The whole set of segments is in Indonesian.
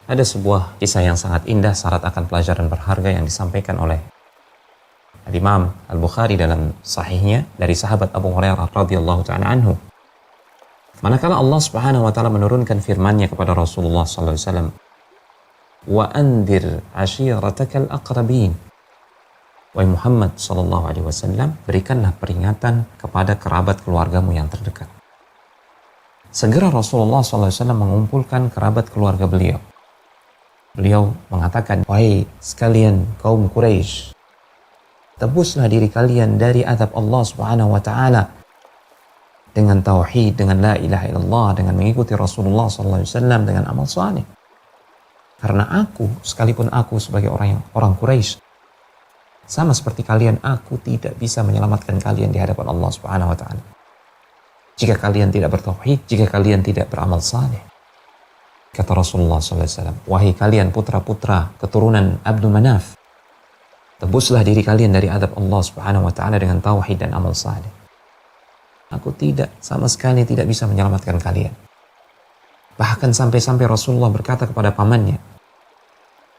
Ada sebuah kisah yang sangat indah syarat akan pelajaran berharga yang disampaikan oleh Al-Imam Al-Bukhari dalam sahihnya dari sahabat Abu Hurairah radhiyallahu ta'ala anhu. Manakala Allah Subhanahu wa taala menurunkan firman-Nya kepada Rasulullah sallallahu alaihi wasallam, "Wa andir ashiratakal aqrabin." Wahai Muhammad sallallahu alaihi wasallam, berikanlah peringatan kepada kerabat keluargamu yang terdekat. Segera Rasulullah sallallahu alaihi wasallam mengumpulkan kerabat keluarga beliau. Beliau mengatakan, "Wahai sekalian kaum Quraisy, tebuslah diri kalian dari azab Allah Subhanahu wa taala dengan tauhid, dengan la ilaha illallah, dengan mengikuti Rasulullah sallallahu alaihi wasallam, dengan amal saleh. Karena aku, sekalipun aku sebagai orang Quraisy, sama seperti kalian, aku tidak bisa menyelamatkan kalian di hadapan Allah Subhanahu wa taala. Jika kalian tidak bertauhid, jika kalian tidak beramal saleh." Kata Rasulullah SAW, "Wahai kalian putra-putra keturunan Abdul Manaf, tebuslah diri kalian dari azab Allah Subhanahu wa taala dengan tauhid dan amal saleh. Aku sama sekali tidak bisa menyelamatkan kalian." Bahkan sampai-sampai Rasulullah berkata kepada pamannya,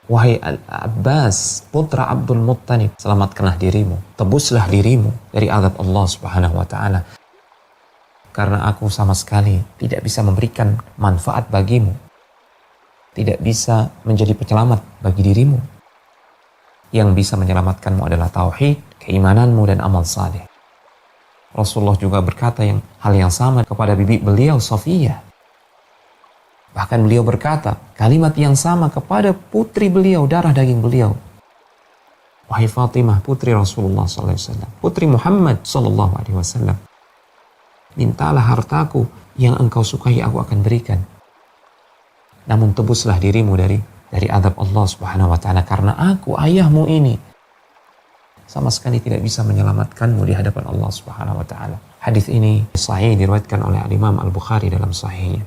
"Wahai Al-Abbas, putra Abdul Muttalib, selamatkanlah dirimu, tebuslah dirimu dari azab Allah Subhanahu wa taala. Karena aku sama sekali tidak bisa memberikan manfaat bagimu, tidak bisa menjadi penyelamat bagi dirimu. Yang bisa menyelamatkanmu adalah tauhid, keimananmu, dan amal saleh." Rasulullah juga berkata hal yang sama kepada bibi beliau Safiyah. Bahkan beliau berkata kalimat yang sama kepada putri beliau, darah daging beliau, "Wahai Fatimah, putri Rasulullah SAW, putri Muhammad SAW, mintalah hartaku yang engkau sukai, aku akan berikan. Namun tebuslah dirimu dari azab Allah Subhanahu wa taala, karena aku, ayahmu ini, sama sekali tidak bisa menyelamatkanmu di hadapan Allah Subhanahu wa taala." Hadis ini sahih, diriwayatkan oleh Imam Al-Bukhari dalam sahihnya.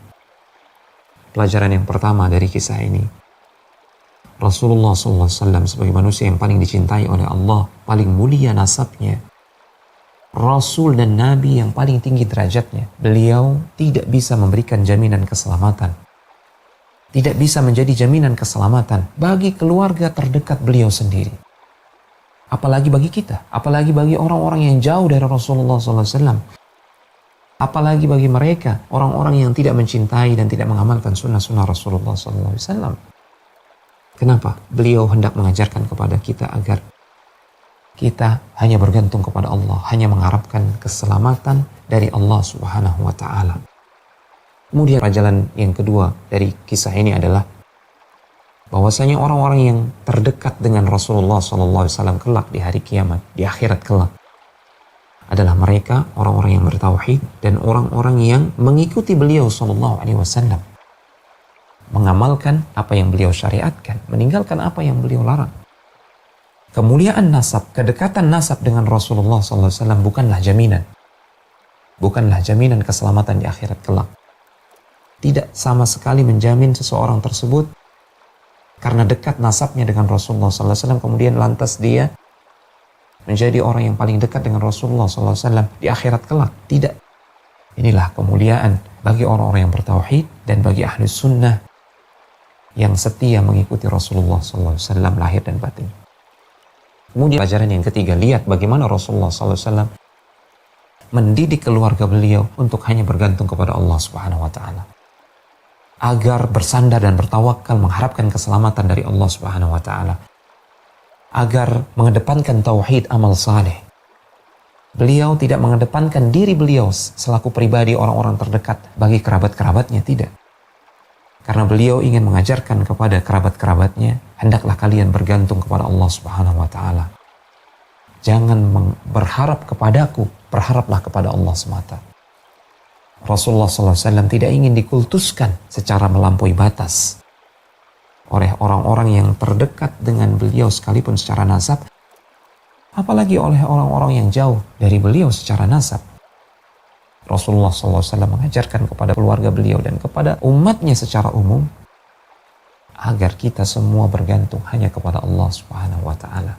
Pelajaran yang pertama dari kisah ini, Rasulullah SAW sebagai manusia yang paling dicintai oleh Allah, paling mulia nasabnya, Rasul dan Nabi yang paling tinggi derajatnya, beliau tidak bisa memberikan jaminan keselamatan, tidak bisa menjadi jaminan keselamatan bagi keluarga terdekat beliau sendiri. Apalagi bagi kita, apalagi bagi orang-orang yang jauh dari Rasulullah SAW, apalagi bagi mereka, orang-orang yang tidak mencintai dan tidak mengamalkan sunnah-sunnah Rasulullah SAW. Kenapa? Beliau hendak mengajarkan kepada kita agar kita hanya bergantung kepada Allah, hanya mengharapkan keselamatan dari Allah Subhanahu wa taala. Kemudian pelajaran yang kedua dari kisah ini adalah bahwasanya orang-orang yang terdekat dengan Rasulullah SAW kelak di hari kiamat, di akhirat kelak, adalah mereka orang-orang yang bertauhid dan orang-orang yang mengikuti beliau SAW, mengamalkan apa yang beliau syariatkan, meninggalkan apa yang beliau larang. Kemuliaan nasab, kedekatan nasab dengan Rasulullah SAW bukanlah jaminan keselamatan di akhirat kelak. Tidak sama sekali menjamin seseorang tersebut karena dekat nasabnya dengan Rasulullah SAW, kemudian lantas dia menjadi orang yang paling dekat dengan Rasulullah SAW di akhirat kelak. Tidak. Inilah kemuliaan bagi orang-orang yang bertauhid dan bagi ahli sunnah yang setia mengikuti Rasulullah SAW lahir dan batin. Kemudian pelajaran yang ketiga, lihat bagaimana Rasulullah SAW mendidik keluarga beliau untuk hanya bergantung kepada Allah Subhanahu wa taala, agar bersandar dan bertawakal mengharapkan keselamatan dari Allah Subhanahu wa taala, agar mengedepankan tauhid, amal saleh. Beliau tidak mengedepankan diri beliau selaku pribadi orang-orang terdekat bagi kerabat-kerabatnya, tidak. Karena beliau ingin mengajarkan kepada kerabat-kerabatnya, hendaklah kalian bergantung kepada Allah Subhanahu wa taala. Jangan berharap kepadaku, berharaplah kepada Allah semata. Rasulullah SAW tidak ingin dikultuskan secara melampaui batas oleh orang-orang yang terdekat dengan beliau sekalipun secara nasab, apalagi oleh orang-orang yang jauh dari beliau secara nasab. Rasulullah SAW mengajarkan kepada keluarga beliau dan kepada umatnya secara umum agar kita semua bergantung hanya kepada Allah Subhanahu wa taala.